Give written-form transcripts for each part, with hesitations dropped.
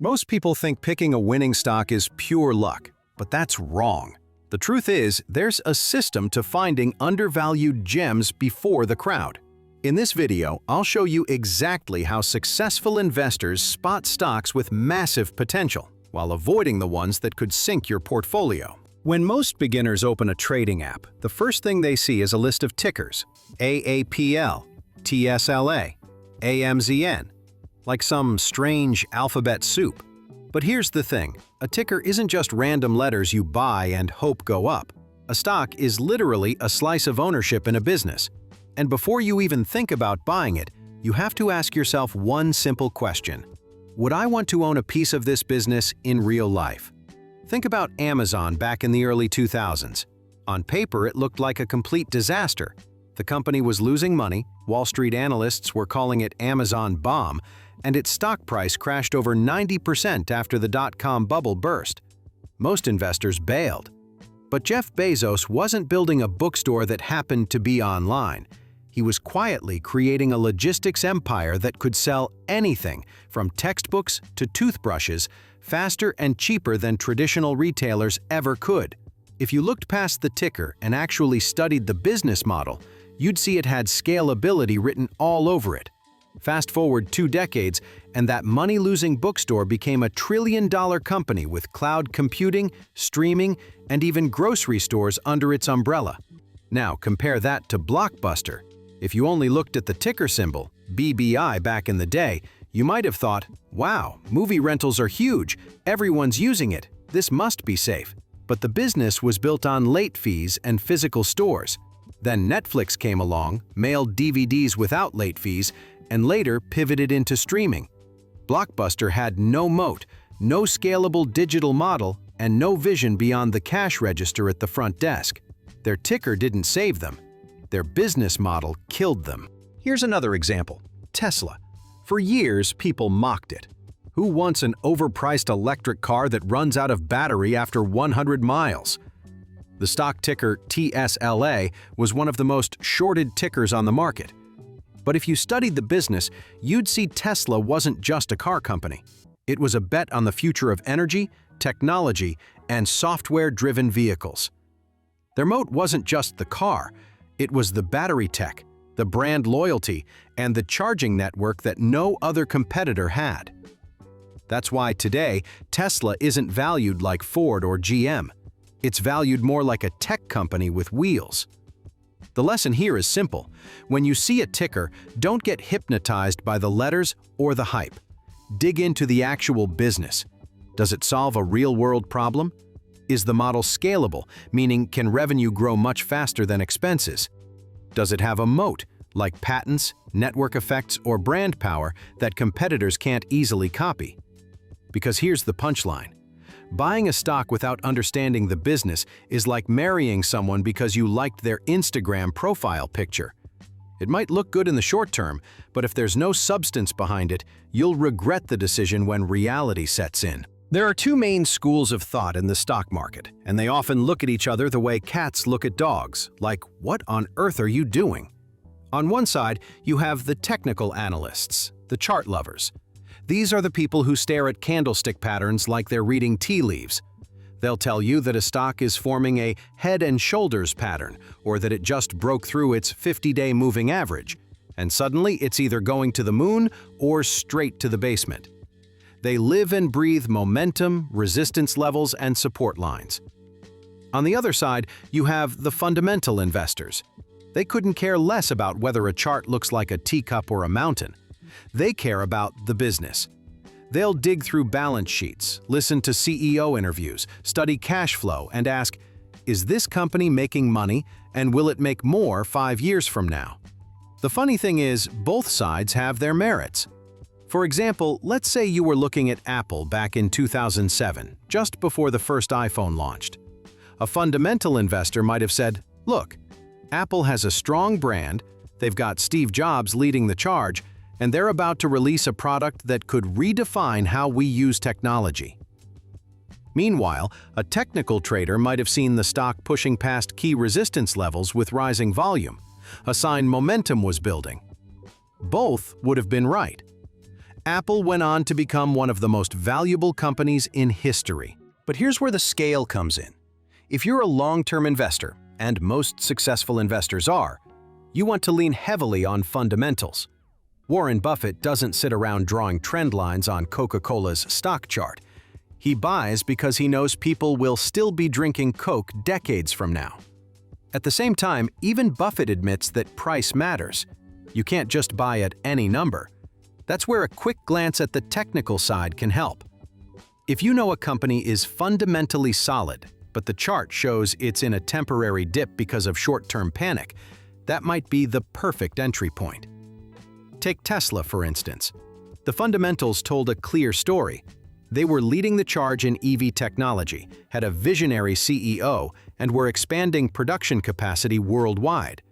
Most people think picking a winning stock is pure luck, but that's wrong. The truth is, there's a system to finding undervalued gems before the crowd. In this video, I'll show you exactly how successful investors spot stocks with massive potential, while avoiding the ones that could sink your portfolio. When most beginners open a trading app, the first thing they see is a list of tickers: AAPL, TSLA, AMZN, like some strange alphabet soup. But here's the thing, a ticker isn't just random letters you buy and hope go up. A stock is literally a slice of ownership in a business. And before you even think about buying it, you have to ask yourself one simple question. Would I want to own a piece of this business in real life? Think about Amazon back in the early 2000s. On paper, it looked like a complete disaster. The company was losing money, Wall Street analysts were calling it Amazon bomb, and its stock price crashed over 90% after the dot-com bubble burst. Most investors bailed. But Jeff Bezos wasn't building a bookstore that happened to be online. He was quietly creating a logistics empire that could sell anything, from textbooks to toothbrushes, faster and cheaper than traditional retailers ever could. If you looked past the ticker and actually studied the business model, you'd see it had scalability written all over it. Fast forward 2 decades, and that money-losing bookstore became a trillion-dollar company with cloud computing, streaming, and even grocery stores under its umbrella. Now compare that to Blockbuster. If you only looked at the ticker symbol, BBI, back in the day, you might have thought, wow, movie rentals are huge, everyone's using it, this must be safe. But the business was built on late fees and physical stores. Then Netflix came along, mailed DVDs without late fees, and later pivoted into streaming. Blockbuster had no moat, no scalable digital model, and no vision beyond the cash register at the front desk. Their ticker didn't save them. Their business model killed them. Here's another example: Tesla. For years, people mocked it. Who wants an overpriced electric car that runs out of battery after 100 miles? The stock ticker TSLA was one of the most shorted tickers on the market. But if you studied the business, you'd see Tesla wasn't just a car company. It was a bet on the future of energy, technology, and software-driven vehicles. Their moat wasn't just the car, it was the battery tech, the brand loyalty, and the charging network that no other competitor had. That's why today, Tesla isn't valued like Ford or GM. It's valued more like a tech company with wheels. The lesson here is simple. When you see a ticker, don't get hypnotized by the letters or the hype. Dig into the actual business. Does it solve a real-world problem? Is the model scalable, meaning can revenue grow much faster than expenses? Does it have a moat, like patents, network effects, or brand power that competitors can't easily copy? Because here's the punchline. Buying a stock without understanding the business is like marrying someone because you liked their Instagram profile picture. It might look good in the short term, but if there's no substance behind it, you'll regret the decision when reality sets in. There are 2 main schools of thought in the stock market, and they often look at each other the way cats look at dogs, like, what on earth are you doing? On one side, you have the technical analysts, the chart lovers. These are the people who stare at candlestick patterns like they're reading tea leaves. They'll tell you that a stock is forming a head and shoulders pattern, or that it just broke through its 50-day moving average, and suddenly it's either going to the moon or straight to the basement. They live and breathe momentum, resistance levels, and support lines. On the other side, you have the fundamental investors. They couldn't care less about whether a chart looks like a teacup or a mountain. They care about the business. They'll dig through balance sheets, listen to CEO interviews, study cash flow, and ask, is this company making money, and will it make more 5 years from now? The funny thing is, both sides have their merits. For example, let's say you were looking at Apple back in 2007, just before the first iPhone launched. A fundamental investor might have said, look, Apple has a strong brand, they've got Steve Jobs leading the charge, and they're about to release a product that could redefine how we use technology. Meanwhile, a technical trader might have seen the stock pushing past key resistance levels with rising volume, a sign momentum was building. Both would have been right. Apple went on to become one of the most valuable companies in history. But here's where the scale comes in. If you're a long-term investor, and most successful investors are, you want to lean heavily on fundamentals. Warren Buffett doesn't sit around drawing trend lines on Coca-Cola's stock chart. He buys because he knows people will still be drinking Coke decades from now. At the same time, even Buffett admits that price matters. You can't just buy at any number. That's where a quick glance at the technical side can help. If you know a company is fundamentally solid, but the chart shows it's in a temporary dip because of short-term panic, that might be the perfect entry point. Take Tesla, for instance. The fundamentals told a clear story. They were leading the charge in EV technology, had a visionary CEO, and were expanding production capacity worldwide.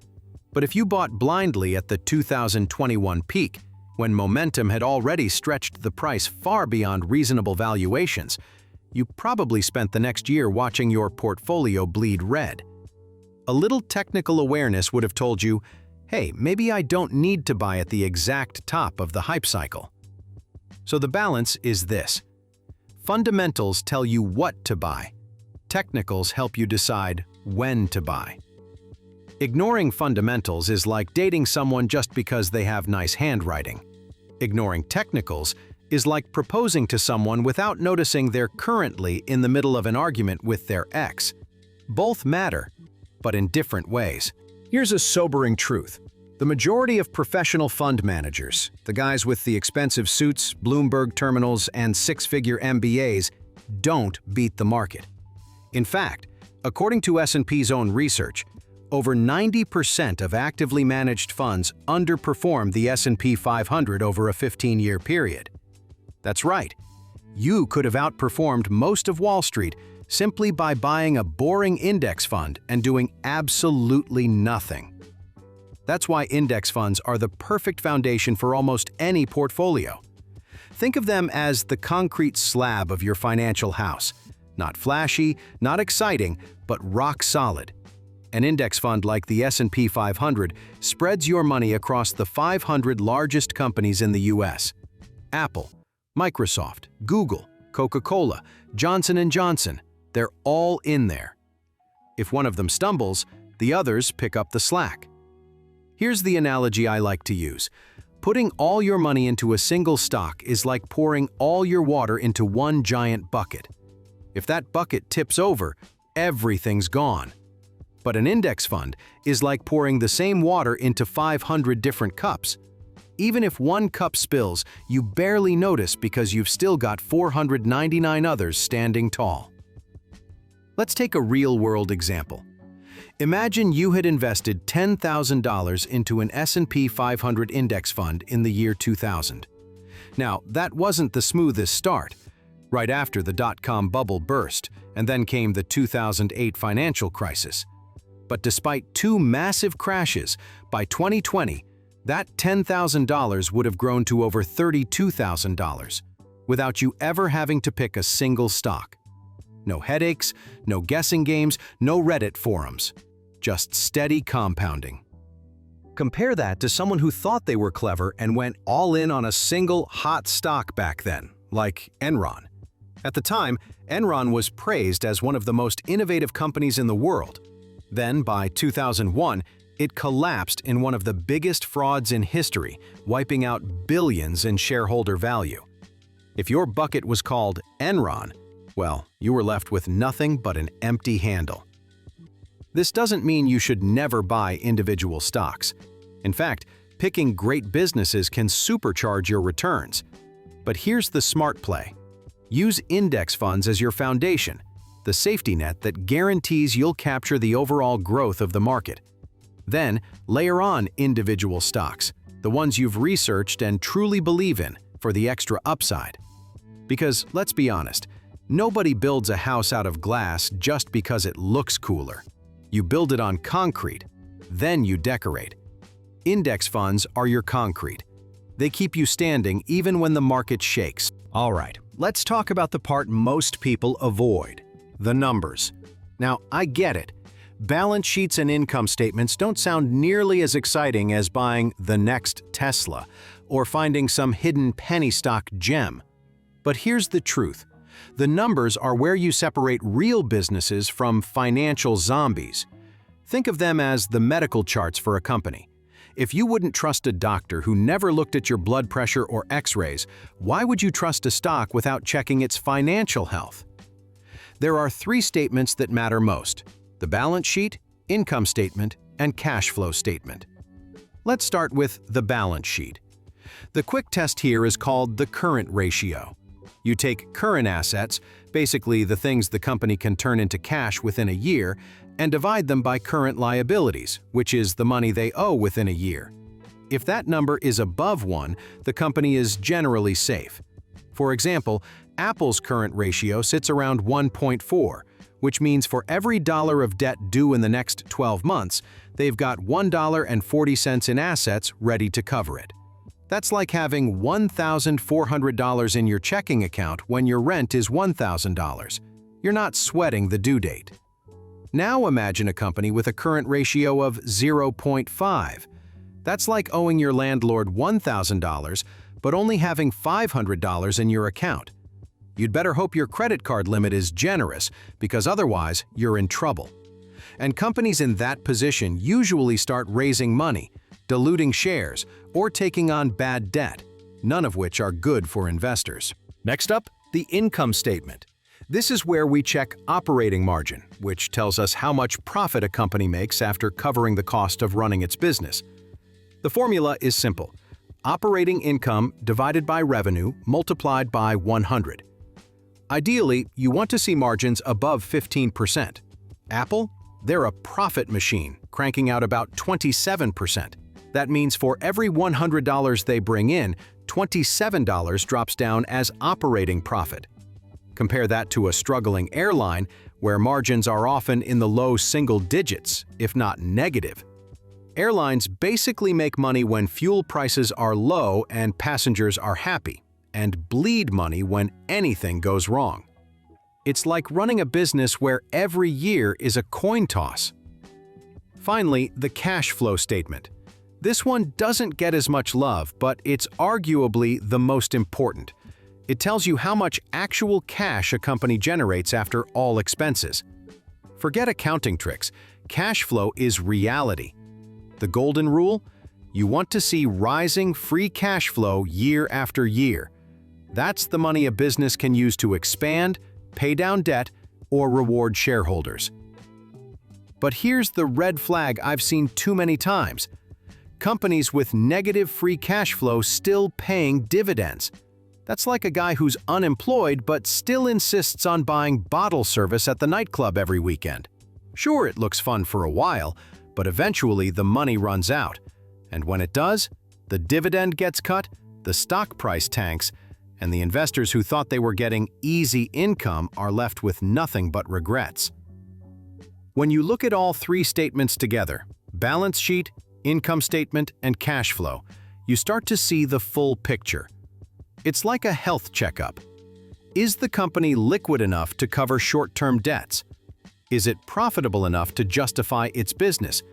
But if you bought blindly at the 2021 peak, when momentum had already stretched the price far beyond reasonable valuations, you probably spent the next year watching your portfolio bleed red. A little technical awareness would have told you, hey, maybe I don't need to buy at the exact top of the hype cycle. So the balance is this. Fundamentals tell you what to buy. Technicals help you decide when to buy. Ignoring fundamentals is like dating someone just because they have nice handwriting. Ignoring technicals is like proposing to someone without noticing they're currently in the middle of an argument with their ex. Both matter, but in different ways. Here's a sobering truth. The majority of professional fund managers, the guys with the expensive suits, Bloomberg terminals, and six-figure MBAs, don't beat the market. In fact, according to S&P's own research, over 90% of actively managed funds underperform the S&P 500 over a 15-year period. That's right. You could have outperformed most of Wall Street simply by buying a boring index fund and doing absolutely nothing. That's why index funds are the perfect foundation for almost any portfolio. Think of them as the concrete slab of your financial house. Not flashy, not exciting, but rock solid. An index fund like the S&P 500 spreads your money across the 500 largest companies in the US. Apple, Microsoft, Google, Coca-Cola, Johnson & Johnson, they're all in there. If one of them stumbles, the others pick up the slack. Here's the analogy I like to use. Putting all your money into a single stock is like pouring all your water into one giant bucket. If that bucket tips over, everything's gone. But an index fund is like pouring the same water into 500 different cups. Even if one cup spills, you barely notice because you've still got 499 others standing tall. Let's take a real-world example. Imagine you had invested $10,000 into an S&P 500 index fund in the year 2000. Now, that wasn't the smoothest start. Right after the dot-com bubble burst, and then came the 2008 financial crisis. But despite two massive crashes, by 2020, that $10,000 would have grown to over $32,000, without you ever having to pick a single stock. No headaches, no guessing games, no Reddit forums. Just steady compounding. Compare that to someone who thought they were clever and went all in on a single hot stock back then, like Enron. At the time, Enron was praised as one of the most innovative companies in the world. Then, by 2001, it collapsed in one of the biggest frauds in history, wiping out billions in shareholder value. If your bucket was called Enron, well, you were left with nothing but an empty handle. This doesn't mean you should never buy individual stocks. In fact, picking great businesses can supercharge your returns. But here's the smart play. Use index funds as your foundation, the safety net that guarantees you'll capture the overall growth of the market. Then, layer on individual stocks, the ones you've researched and truly believe in, for the extra upside. Because, let's be honest, nobody builds a house out of glass just because it looks cooler. You build it on concrete, then you decorate. Index funds are your concrete. They keep you standing even when the market shakes. All right, let's talk about the part most people avoid, the numbers. Now, I get it. Balance sheets and income statements don't sound nearly as exciting as buying the next Tesla or finding some hidden penny stock gem. But here's the truth. The numbers are where you separate real businesses from financial zombies. Think of them as the medical charts for a company. If you wouldn't trust a doctor who never looked at your blood pressure or x-rays, why would you trust a stock without checking its financial health? There are three statements that matter most: the balance sheet, income statement, and cash flow statement. Let's start with the balance sheet. The quick test here is called the current ratio. You take current assets, basically the things the company can turn into cash within a year, and divide them by current liabilities, which is the money they owe within a year. If that number is above 1, the company is generally safe. For example, Apple's current ratio sits around 1.4, which means for every dollar of debt due in the next 12 months, they've got $1.40 in assets ready to cover it. That's like having $1,400 in your checking account when your rent is $1,000. You're not sweating the due date. Now imagine a company with a current ratio of 0.5. That's like owing your landlord $1,000, but only having $500 in your account. You'd better hope your credit card limit is generous, because otherwise you're in trouble. And companies in that position usually start raising money, diluting shares, or taking on bad debt, none of which are good for investors. Next up, the income statement. This is where we check operating margin, which tells us how much profit a company makes after covering the cost of running its business. The formula is simple: operating income divided by revenue multiplied by 100. Ideally, you want to see margins above 15%. Apple? They're a profit machine, cranking out about 27%. That means for every $100 they bring in, $27 drops down as operating profit. Compare that to a struggling airline, where margins are often in the low single digits, if not negative. Airlines basically make money when fuel prices are low and passengers are happy, and bleed money when anything goes wrong. It's like running a business where every year is a coin toss. Finally, the cash flow statement. This one doesn't get as much love, but it's arguably the most important. It tells you how much actual cash a company generates after all expenses. Forget accounting tricks. Cash flow is reality. The golden rule? You want to see rising free cash flow year after year. That's the money a business can use to expand, pay down debt, or reward shareholders. But here's the red flag I've seen too many times. Companies with negative free cash flow still paying dividends. That's like a guy who's unemployed but still insists on buying bottle service at the nightclub every weekend. Sure, it looks fun for a while, but eventually the money runs out. And when it does, the dividend gets cut, the stock price tanks, and the investors who thought they were getting easy income are left with nothing but regrets. When you look at all three statements together, balance sheet, income statement, and cash flow, you start to see the full picture. It's like a health checkup. Is the company liquid enough to cover short-term debts? Is it profitable enough to justify its business?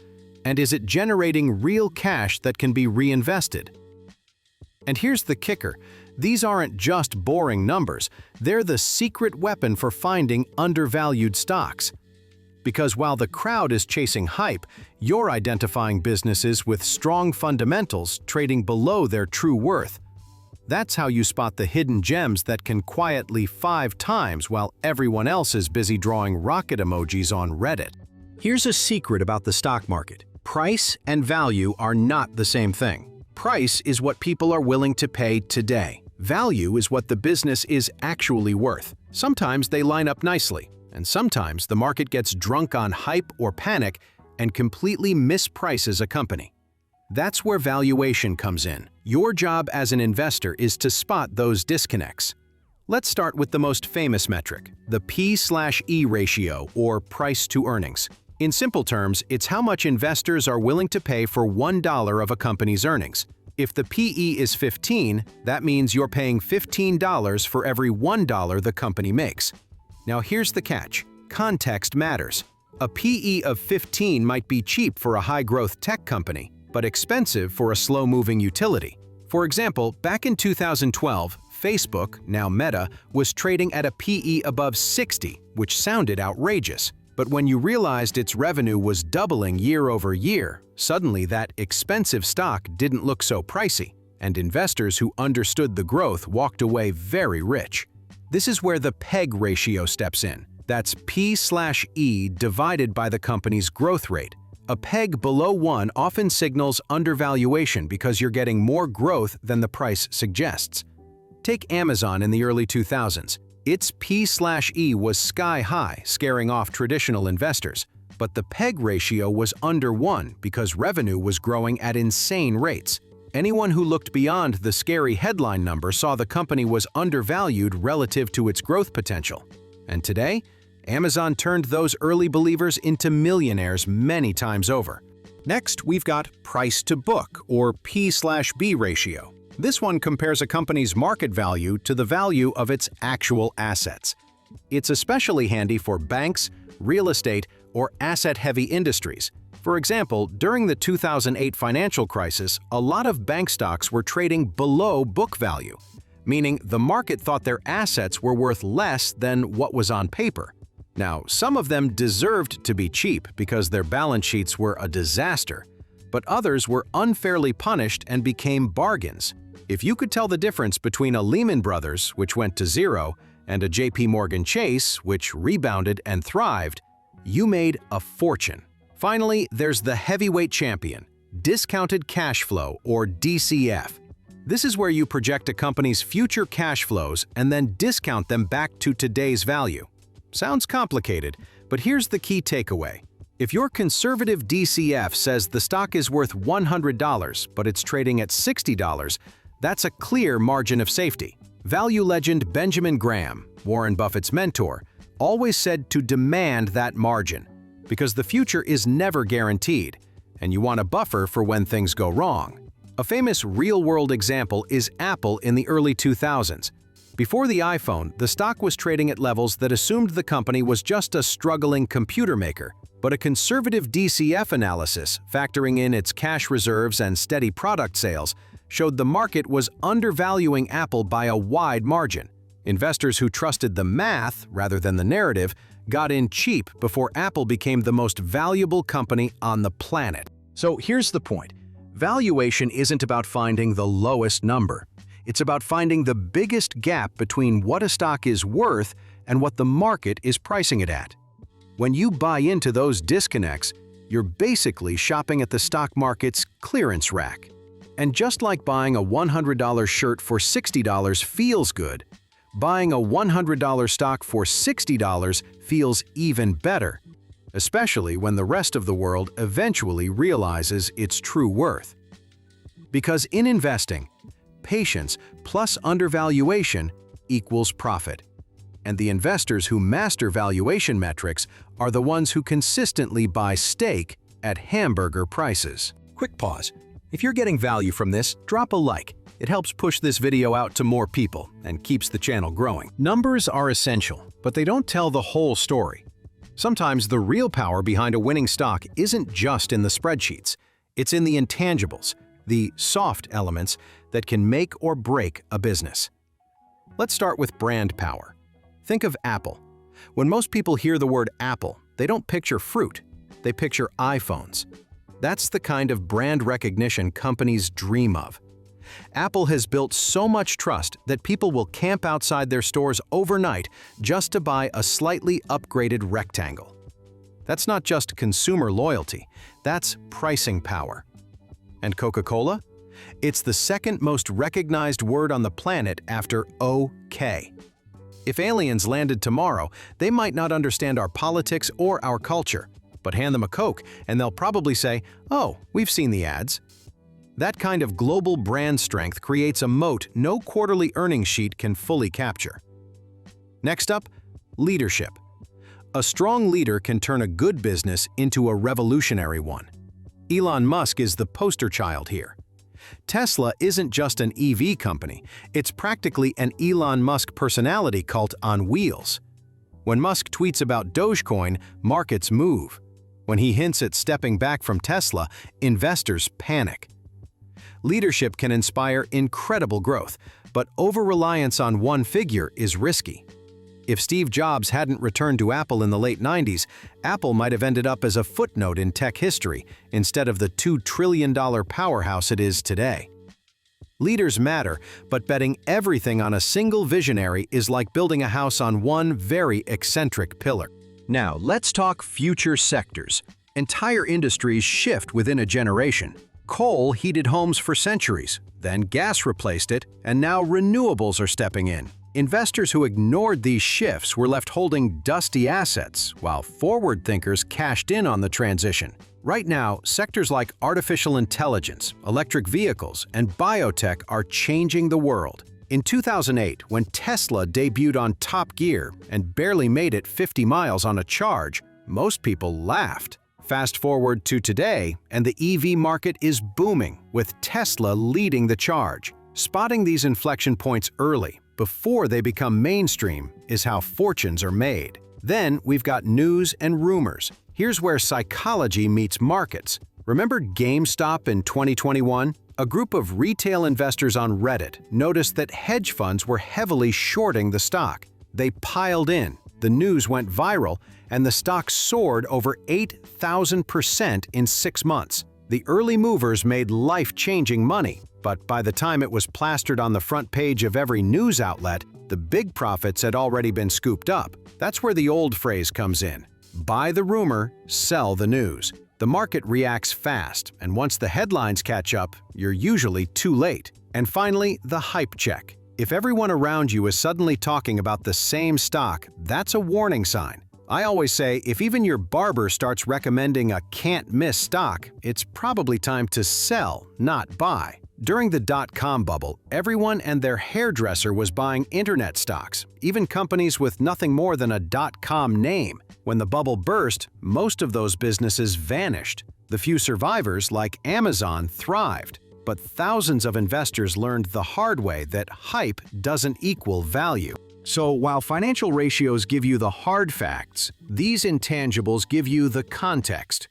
And is it generating real cash that can be reinvested? And here's the kicker. These aren't just boring numbers. They're the secret weapon for finding undervalued stocks. Because while the crowd is chasing hype, you're identifying businesses with strong fundamentals trading below their true worth. That's how you spot the hidden gems that can quietly 5 times while everyone else is busy drawing rocket emojis on Reddit. Here's a secret about the stock market. Price and value are not the same thing. Price is what people are willing to pay today. Value is what the business is actually worth. Sometimes they line up nicely, and sometimes the market gets drunk on hype or panic and completely misprices a company. That's where valuation comes in. Your job as an investor is to spot those disconnects. Let's start with the most famous metric, the P/E ratio, or price to earnings. In simple terms, it's how much investors are willing to pay for $1 of a company's earnings. If the PE is 15, that means you're paying $15 for every $1 the company makes. Now here's the catch. Context matters. A PE of 15 might be cheap for a high-growth tech company, but expensive for a slow-moving utility. For example, back in 2012, Facebook, now Meta, was trading at a PE above 60, which sounded outrageous. But when you realized its revenue was doubling year over year, suddenly that expensive stock didn't look so pricey, and investors who understood the growth walked away very rich. This is where the PEG ratio steps in. That's P/E divided by the company's growth rate. A PEG below 1 often signals undervaluation because you're getting more growth than the price suggests. Take Amazon in the early 2000s. Its P/E was sky high, scaring off traditional investors. But the PEG ratio was under 1 because revenue was growing at insane rates. Anyone who looked beyond the scary headline number saw the company was undervalued relative to its growth potential. And today, Amazon turned those early believers into millionaires many times over. Next, we've got price to book, or P/B ratio. This one compares a company's market value to the value of its actual assets. It's especially handy for banks, real estate, or asset-heavy industries. For example, during the 2008 financial crisis, a lot of bank stocks were trading below book value, meaning the market thought their assets were worth less than what was on paper. Now, some of them deserved to be cheap because their balance sheets were a disaster, but others were unfairly punished and became bargains. If you could tell the difference between a Lehman Brothers, which went to zero, and a JP Morgan Chase, which rebounded and thrived, you made a fortune. Finally, there's the heavyweight champion, discounted cash flow, or DCF. This is where you project a company's future cash flows and then discount them back to today's value. Sounds complicated, but here's the key takeaway. If your conservative DCF says the stock is worth $100, but it's trading at $60, that's a clear margin of safety. Value legend Benjamin Graham, Warren Buffett's mentor, always said to demand that margin, because the future is never guaranteed, and you want a buffer for when things go wrong. A famous real-world example is Apple in the early 2000s. Before the iPhone, the stock was trading at levels that assumed the company was just a struggling computer maker, but a conservative DCF analysis, factoring in its cash reserves and steady product sales, showed the market was undervaluing Apple by a wide margin. Investors who trusted the math rather than the narrative got in cheap before Apple became the most valuable company on the planet. So here's the point. Valuation isn't about finding the lowest number. It's about finding the biggest gap between what a stock is worth and what the market is pricing it at. When you buy into those disconnects, you're basically shopping at the stock market's clearance rack. And just like buying a $100 shirt for $60 feels good, buying a $100 stock for $60 feels even better, especially when the rest of the world eventually realizes its true worth. Because in investing, patience plus undervaluation equals profit. And the investors who master valuation metrics are the ones who consistently buy steak at hamburger prices. Quick pause. If you're getting value from this, drop a like. It helps push this video out to more people and keeps the channel growing. Numbers are essential, but they don't tell the whole story. Sometimes the real power behind a winning stock isn't just in the spreadsheets. It's in the intangibles, the soft elements that can make or break a business. Let's start with brand power. Think of Apple. When most people hear the word Apple, they don't picture fruit, they picture iPhones. That's the kind of brand recognition companies dream of. Apple has built so much trust that people will camp outside their stores overnight just to buy a slightly upgraded rectangle. That's not just consumer loyalty, that's pricing power. And Coca-Cola? It's the second most recognized word on the planet after OK. If aliens landed tomorrow, they might not understand our politics or our culture, but hand them a Coke and they'll probably say, "Oh, we've seen the ads." That kind of global brand strength creates a moat no quarterly earnings sheet can fully capture. Next up, leadership. A strong leader can turn a good business into a revolutionary one. Elon Musk is the poster child here. Tesla isn't just an EV company, it's practically an Elon Musk personality cult on wheels. When Musk tweets about Dogecoin, markets move. When he hints at stepping back from Tesla, investors panic. Leadership can inspire incredible growth, but over-reliance on one figure is risky. If Steve Jobs hadn't returned to Apple in the late 90s, Apple might have ended up as a footnote in tech history instead of the $2 trillion powerhouse it is today. Leaders matter, but betting everything on a single visionary is like building a house on one very eccentric pillar. Now, let's talk future sectors. Entire industries shift within a generation. Coal heated homes for centuries, then gas replaced it, and now renewables are stepping in. Investors who ignored these shifts were left holding dusty assets, while forward thinkers cashed in on the transition. Right now, sectors like artificial intelligence, electric vehicles, and biotech are changing the world. In 2008, when Tesla debuted on Top Gear and barely made it 50 miles on a charge, most people laughed. Fast forward to today, and the EV market is booming, with Tesla leading the charge. Spotting these inflection points early, before they become mainstream, is how fortunes are made. Then we've got news and rumors. Here's where psychology meets markets. Remember GameStop in 2021? A group of retail investors on Reddit noticed that hedge funds were heavily shorting the stock. They piled in, the news went viral, and the stock soared over 8,000% in 6 months. The early movers made life-changing money, but by the time it was plastered on the front page of every news outlet, the big profits had already been scooped up. That's where the old phrase comes in. Buy the rumor, sell the news. The market reacts fast, and once the headlines catch up, you're usually too late. And finally, the hype check. If everyone around you is suddenly talking about the same stock, that's a warning sign. I always say if even your barber starts recommending a can't-miss stock, it's probably time to sell, not buy. During the dot-com bubble, everyone and their hairdresser was buying internet stocks, even companies with nothing more than a dot-com name. When the bubble burst, most of those businesses vanished. The few survivors, like Amazon, thrived. But thousands of investors learned the hard way that hype doesn't equal value. So while financial ratios give you the hard facts, these intangibles give you the context.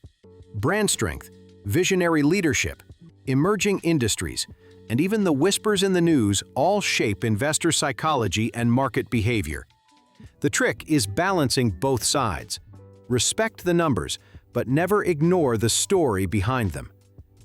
Brand strength, visionary leadership, emerging industries, and even the whispers in the news all shape investor psychology and market behavior. The trick is balancing both sides. Respect the numbers, but never ignore the story behind them.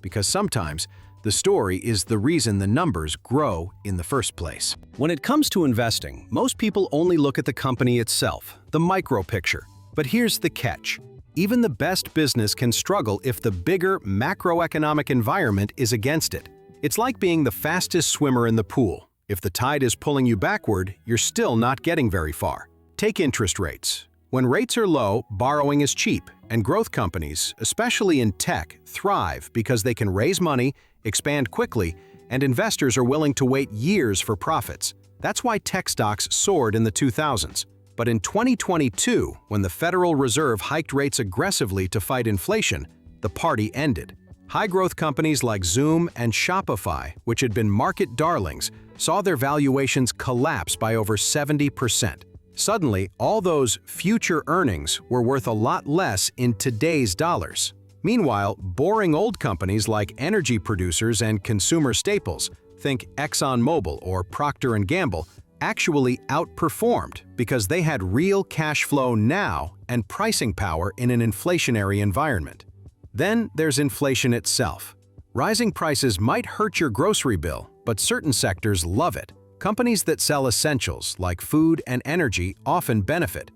Because sometimes, the story is the reason the numbers grow in the first place. When it comes to investing, most people only look at the company itself, the micro picture. But here's the catch. Even the best business can struggle if the bigger macroeconomic environment is against it. It's like being the fastest swimmer in the pool. If the tide is pulling you backward, you're still not getting very far. Take interest rates. When rates are low, borrowing is cheap, and growth companies, especially in tech, thrive because they can raise money, expand quickly, and investors are willing to wait years for profits. That's why tech stocks soared in the 2000s. But in 2022, when the Federal Reserve hiked rates aggressively to fight inflation, the party ended. High-growth companies like Zoom and Shopify, which had been market darlings, saw their valuations collapse by over 70%. Suddenly, all those future earnings were worth a lot less in today's dollars. Meanwhile, boring old companies like energy producers and consumer staples, think ExxonMobil or Procter & Gamble, actually outperformed because they had real cash flow now and pricing power in an inflationary environment. Then there's inflation itself. Rising prices might hurt your grocery bill, but certain sectors love it. Companies that sell essentials like food and energy often benefit.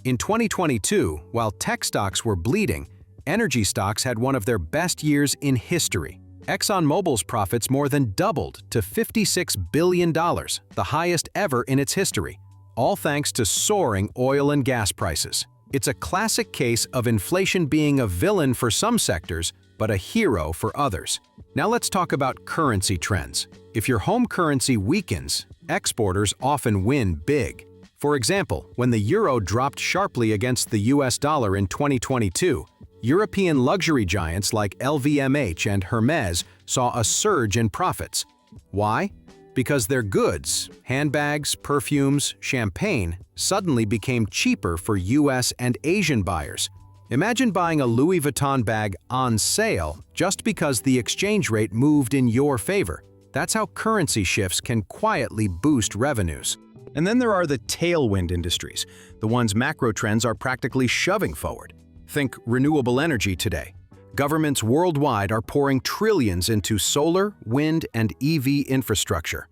In 2022, while tech stocks were bleeding, energy stocks had one of their best years in history. ExxonMobil's profits more than doubled to $56 billion, the highest ever in its history, all thanks to soaring oil and gas prices. It's a classic case of inflation being a villain for some sectors, but a hero for others. Now let's talk about currency trends. If your home currency weakens, exporters often win big. For example, when the euro dropped sharply against the US dollar in 2022, European luxury giants like LVMH and Hermes saw a surge in profits. Why? Because their goods, handbags, perfumes, champagne, suddenly became cheaper for US and Asian buyers. Imagine buying a Louis Vuitton bag on sale just because the exchange rate moved in your favor. That's how currency shifts can quietly boost revenues. And then there are the tailwind industries, the ones macro trends are practically shoving forward. Think renewable energy today. Governments worldwide are pouring trillions into solar, wind, and EV infrastructure.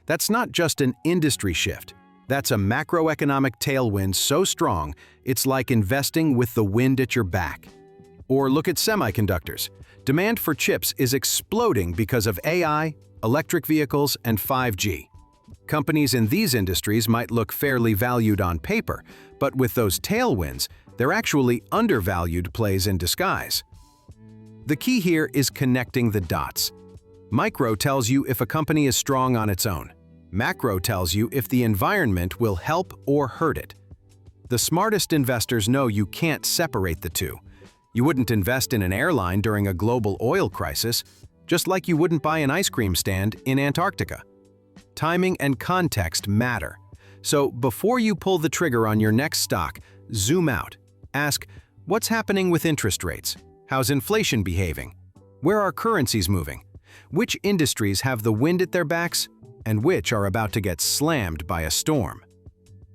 That's not just an industry shift. That's a macroeconomic tailwind so strong, it's like investing with the wind at your back. Or look at semiconductors. Demand for chips is exploding because of AI, electric vehicles, and 5G. Companies in these industries might look fairly valued on paper, but with those tailwinds, they're actually undervalued plays in disguise. The key here is connecting the dots. Micro tells you if a company is strong on its own. Macro tells you if the environment will help or hurt it. The smartest investors know you can't separate the two. You wouldn't invest in an airline during a global oil crisis, just like you wouldn't buy an ice cream stand in Antarctica. Timing and context matter. So before you pull the trigger on your next stock, zoom out. Ask, what's happening with interest rates? How's inflation behaving? Where are currencies moving? Which industries have the wind at their backs? And which are about to get slammed by a storm?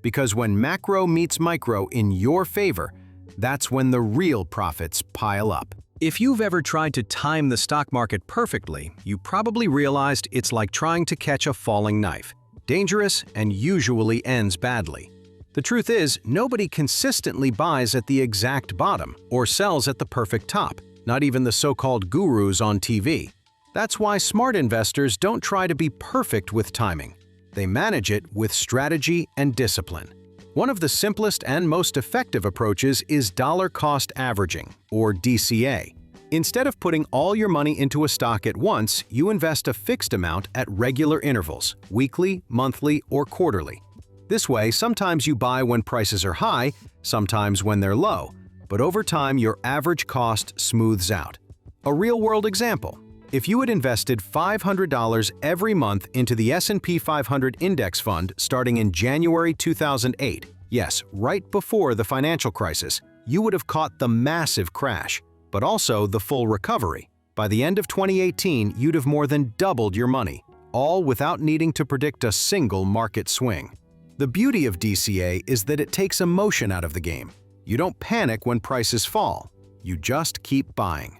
Because when macro meets micro in your favor, that's when the real profits pile up. If you've ever tried to time the stock market perfectly, you probably realized it's like trying to catch a falling knife. Dangerous and usually ends badly. The truth is, nobody consistently buys at the exact bottom or sells at the perfect top, not even the so-called gurus on TV. That's why smart investors don't try to be perfect with timing. They manage it with strategy and discipline. One of the simplest and most effective approaches is dollar cost averaging, or DCA. Instead of putting all your money into a stock at once, you invest a fixed amount at regular intervals, weekly, monthly, or quarterly. This way, sometimes you buy when prices are high, sometimes when they're low, but over time your average cost smooths out. A real-world example. If you had invested $500 every month into the S&P 500 index fund starting in January 2008, yes, right before the financial crisis, you would have caught the massive crash, but also the full recovery. By the end of 2018, you'd have more than doubled your money, all without needing to predict a single market swing. The beauty of DCA is that it takes emotion out of the game. You don't panic when prices fall. You just keep buying.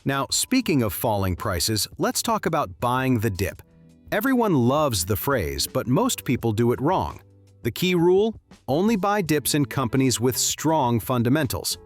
Now, speaking of falling prices, let's talk about buying the dip. Everyone loves the phrase, but most people do it wrong. The key rule? Only buy dips in companies with strong fundamentals.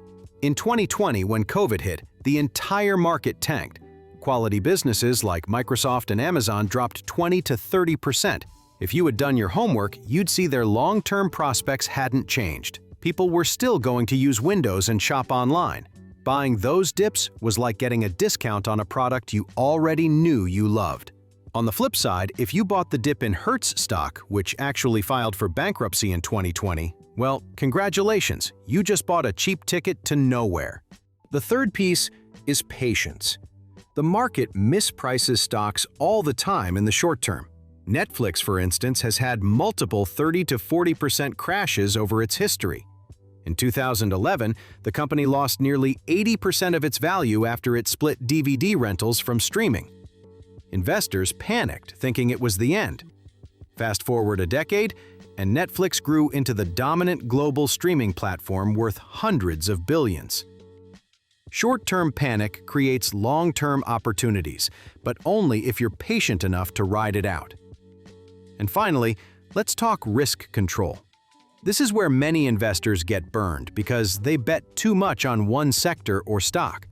In 2020, when COVID hit, the entire market tanked. Quality businesses like Microsoft and Amazon dropped 20 to 30%. If you had done your homework, you'd see their long-term prospects hadn't changed. People were still going to use Windows and shop online. Buying those dips was like getting a discount on a product you already knew you loved. On the flip side, if you bought the dip in Hertz stock, which actually filed for bankruptcy in 2020, well, congratulations, you just bought a cheap ticket to nowhere. The third piece is patience. The market misprices stocks all the time in the short term. Netflix, for instance, has had multiple 30 to 40% crashes over its history. In 2011, the company lost nearly 80% of its value after it split DVD rentals from streaming. Investors panicked, thinking it was the end. Fast forward a decade, and Netflix grew into the dominant global streaming platform worth hundreds of billions. Short-term panic creates long-term opportunities, but only if you're patient enough to ride it out. And finally, let's talk risk control. This is where many investors get burned because they bet too much on one sector or stock.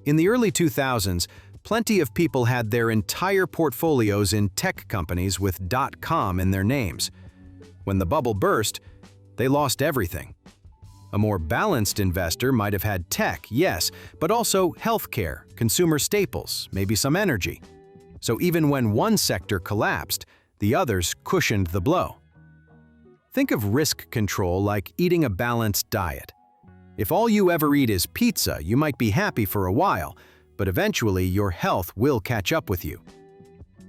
In the early 2000s, plenty of people had their entire portfolios in tech companies with .com in their names. When the bubble burst, they lost everything. A more balanced investor might have had tech, yes, but also healthcare, consumer staples, maybe some energy. So even when one sector collapsed, the others cushioned the blow. Think of risk control like eating a balanced diet. If all you ever eat is pizza, you might be happy for a while, but eventually your health will catch up with you.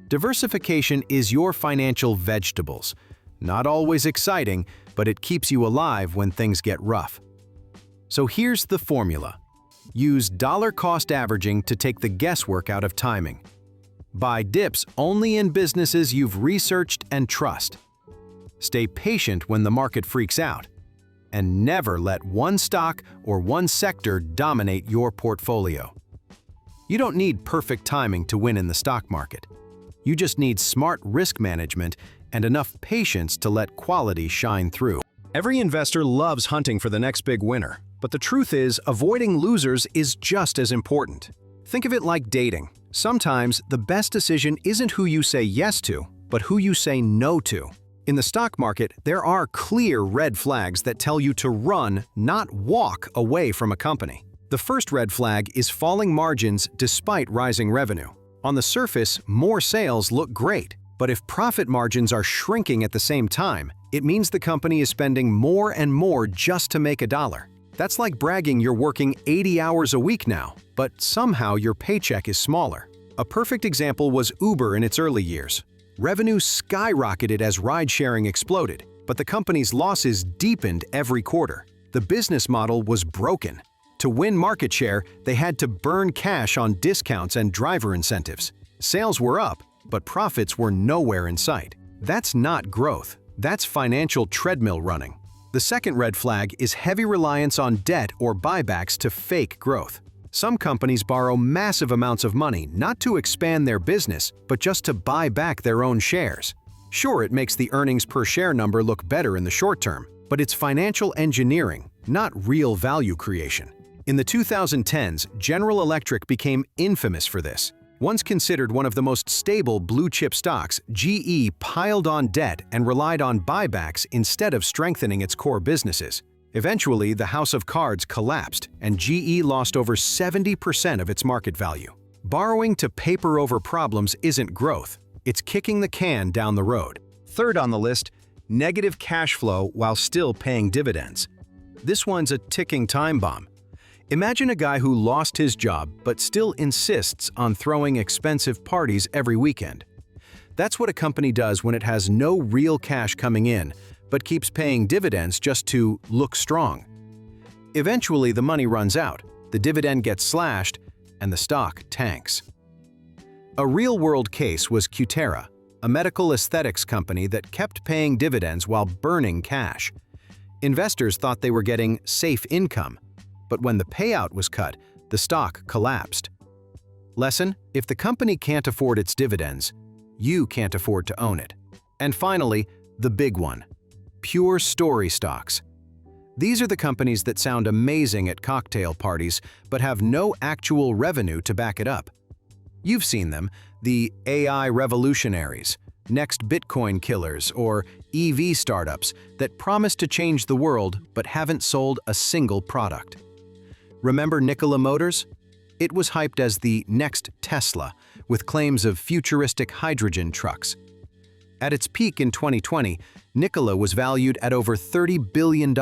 Diversification is your financial vegetables. Not always exciting, but it keeps you alive when things get rough. So here's the formula. Use dollar-cost averaging to take the guesswork out of timing. Buy dips only in businesses you've researched and trust. Stay patient when the market freaks out. And never let one stock or one sector dominate your portfolio. You don't need perfect timing to win in the stock market. You just need smart risk management and enough patience to let quality shine through. Every investor loves hunting for the next big winner, but the truth is, avoiding losers is just as important. Think of it like dating. Sometimes the best decision isn't who you say yes to, but who you say no to. In the stock market, there are clear red flags that tell you to run, not walk, away from a company. The first red flag is falling margins despite rising revenue. On the surface, more sales look great, but if profit margins are shrinking at the same time, it means the company is spending more and more just to make a dollar. That's like bragging you're working 80 hours a week now, but somehow your paycheck is smaller. A perfect example was Uber in its early years. Revenue skyrocketed as ride-sharing exploded, but the company's losses deepened every quarter. The business model was broken. To win market share, they had to burn cash on discounts and driver incentives. Sales were up, but profits were nowhere in sight. That's not growth. That's financial treadmill running. The second red flag is heavy reliance on debt or buybacks to fake growth. Some companies borrow massive amounts of money not to expand their business, but just to buy back their own shares. Sure, it makes the earnings per share number look better in the short term, but it's financial engineering, not real value creation. In the 2010s, General Electric became infamous for this. Once considered one of the most stable blue-chip stocks, GE piled on debt and relied on buybacks instead of strengthening its core businesses. Eventually, the house of cards collapsed, and GE lost over 70% of its market value. Borrowing to paper over problems isn't growth. It's kicking the can down the road. Third on the list, negative cash flow while still paying dividends. This one's a ticking time bomb. Imagine a guy who lost his job but still insists on throwing expensive parties every weekend. That's what a company does when it has no real cash coming in, but keeps paying dividends just to look strong. Eventually, the money runs out, the dividend gets slashed, and the stock tanks. A real-world case was Cutera, a medical aesthetics company that kept paying dividends while burning cash. Investors thought they were getting safe income, but when the payout was cut, the stock collapsed. Lesson: if the company can't afford its dividends, you can't afford to own it. And finally, the big one. Pure story stocks. These are the companies that sound amazing at cocktail parties but have no actual revenue to back it up. You've seen them, the AI revolutionaries, next Bitcoin killers, or EV startups that promise to change the world but haven't sold a single product. Remember Nikola Motors? It was hyped as the next Tesla, with claims of futuristic hydrogen trucks. At its peak in 2020, Nikola was valued at over $30 billion.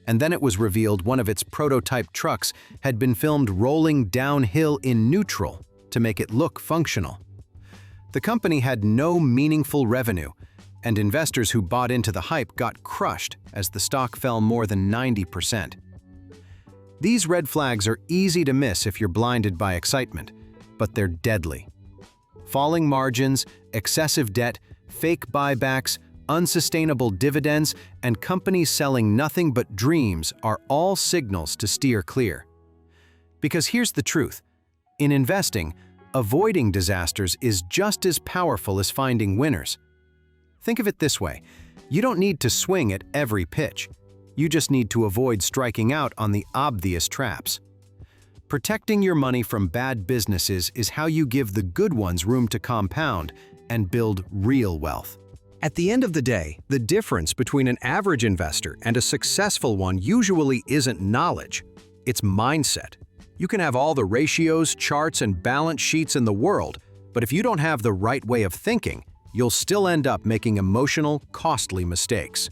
And then it was revealed one of its prototype trucks had been filmed rolling downhill in neutral to make it look functional. The company had no meaningful revenue, and investors who bought into the hype got crushed as the stock fell more than 90%. These red flags are easy to miss if you're blinded by excitement, but they're deadly. Falling margins, excessive debt, fake buybacks, unsustainable dividends, and companies selling nothing but dreams are all signals to steer clear. Because here's the truth. In investing, avoiding disasters is just as powerful as finding winners. Think of it this way. You don't need to swing at every pitch. You just need to avoid striking out on the obvious traps. Protecting your money from bad businesses is how you give the good ones room to compound and build real wealth. At the end of the day, the difference between an average investor and a successful one usually isn't knowledge, it's mindset. You can have all the ratios, charts, and balance sheets in the world, but if you don't have the right way of thinking, you'll still end up making emotional, costly mistakes.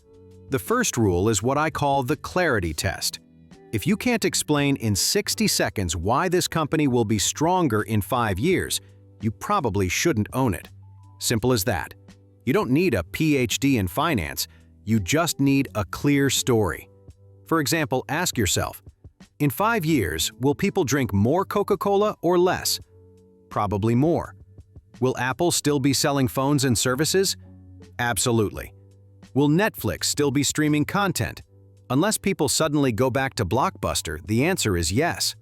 The first rule is what I call the clarity test. If you can't explain in 60 seconds why this company will be stronger in 5 years, you probably shouldn't own it. Simple as that. You don't need a PhD in finance, you just need a clear story. For example, ask yourself, in 5 years, will people drink more Coca-Cola or less? Probably more. Will Apple still be selling phones and services? Absolutely. Will Netflix still be streaming content? Unless people suddenly go back to Blockbuster, the answer is yes.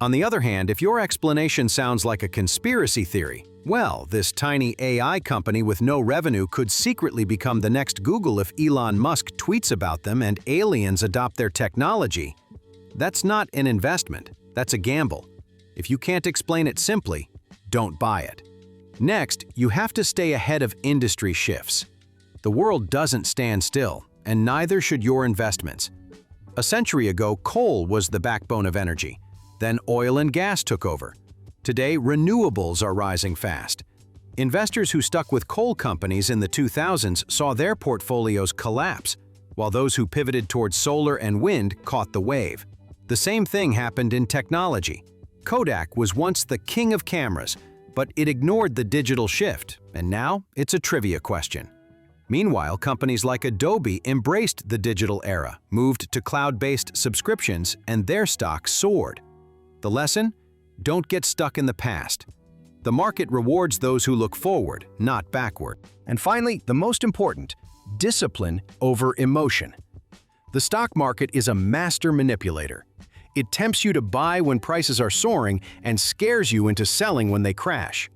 On the other hand, if your explanation sounds like a conspiracy theory, well, this tiny AI company with no revenue could secretly become the next Google if Elon Musk tweets about them and aliens adopt their technology. That's not an investment, that's a gamble. If you can't explain it simply, don't buy it. Next, you have to stay ahead of industry shifts. The world doesn't stand still, and neither should your investments. A century ago, coal was the backbone of energy. Then oil and gas took over. Today, renewables are rising fast. Investors who stuck with coal companies in the 2000s saw their portfolios collapse, while those who pivoted towards solar and wind caught the wave. The same thing happened in technology. Kodak was once the king of cameras, but it ignored the digital shift, and now it's a trivia question. Meanwhile, companies like Adobe embraced the digital era, moved to cloud-based subscriptions, and their stock soared. The lesson? Don't get stuck in the past. The market rewards those who look forward, not backward. And finally, the most important, discipline over emotion. The stock market is a master manipulator. It tempts you to buy when prices are soaring and scares you into selling when they crash.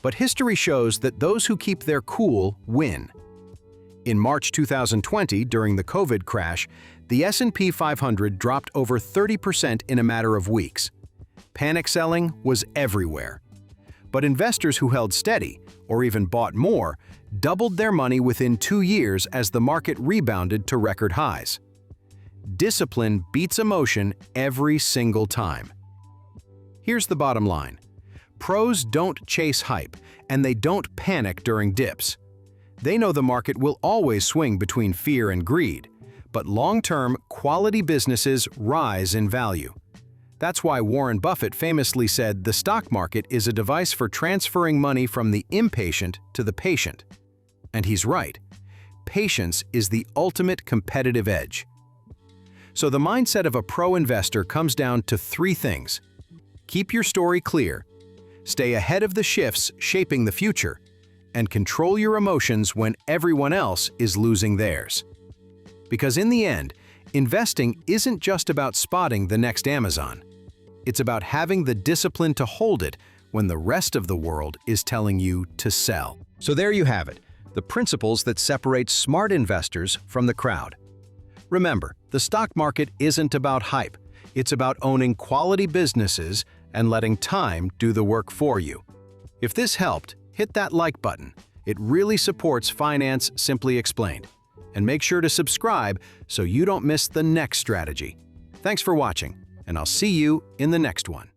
But history shows that those who keep their cool win. In March 2020, during the COVID crash, the S&P 500 dropped over 30% in a matter of weeks. Panic selling was everywhere. But investors who held steady, or even bought more, doubled their money within 2 years as the market rebounded to record highs. Discipline beats emotion every single time. Here's the bottom line. Pros don't chase hype, and they don't panic during dips. They know the market will always swing between fear and greed, but long-term, quality businesses rise in value. That's why Warren Buffett famously said the stock market is a device for transferring money from the impatient to the patient. And he's right. Patience is the ultimate competitive edge. So the mindset of a pro investor comes down to 3 things. Keep your story clear, stay ahead of the shifts shaping the future, and control your emotions when everyone else is losing theirs. Because in the end, investing isn't just about spotting the next Amazon. It's about having the discipline to hold it when the rest of the world is telling you to sell. So there you have it, the principles that separate smart investors from the crowd. Remember, the stock market isn't about hype. It's about owning quality businesses and letting time do the work for you. If this helped, hit that like button. It really supports Finance Simply Explained. And make sure to subscribe so you don't miss the next strategy. Thanks for watching, and I'll see you in the next one.